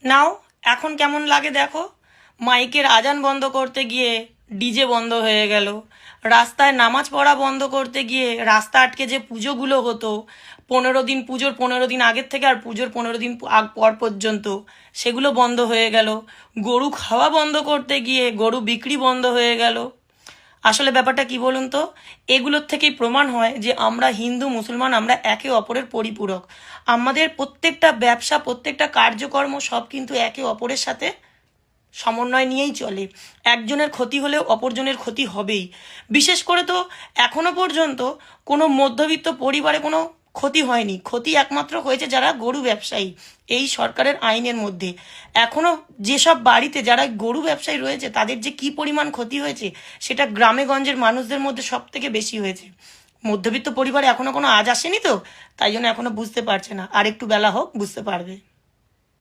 নাও এখন কেমন লাগে দেখো, মাইকের আজান বন্ধ করতে গিয়ে ডিজে বন্ধ হয়ে গেল, রাস্তায় নামাজ পড়া বন্ধ করতে গিয়ে রাস্তা আটকে যে পুজোগুলো হতো 15 দিন, পুজোর 15 দিন আগের থেকে আর পুজোর 15 দিন পর পর্যন্ত, সেগুলো বন্ধ হয়ে গেল, গরু খাওয়া বন্ধ করতে গিয়ে গরু বিক্রি বন্ধ হয়ে গেল। আসলে ব্যাপারটা কি বলুন তো, এগুলোর থেকেই প্রমাণ হয় যে আমরা হিন্দু মুসলমান আমরা একে অপরের পরিপূরক। আমাদের প্রত্যেকটা ব্যবসা প্রত্যেকটা কার্যকর্ম সব কিন্তু একে অপরের সাথে সমন্বয় নিয়েই চলে। একজনের ক্ষতি হলেও অপরজনের ক্ষতি হবেই। বিশেষ করে তো এখনো পর্যন্ত কোনো মধ্যবিত্ত পরিবারে কোনো ক্ষতি হয়নি, ক্ষতি একমাত্র হয়েছে যারা গরু ব্যবসায়ী এই সরকারের আইনের মধ্যে। এখনো যেসব বাড়িতে যারা গরু ব্যবসায়ী রয়েছে তাদের যে কি পরিমাণ ক্ষতি হয়েছে সেটা গ্রামে গঞ্জের মানুষদের মধ্যে সব থেকে বেশি হয়েছে। মধ্যবিত্ত পরিবারে এখনো কোনো আজ আসেনি, তো তাই জন্য এখনো বুঝতে পারছে না, আর একটু বেলা হোক বুঝতে পারবে।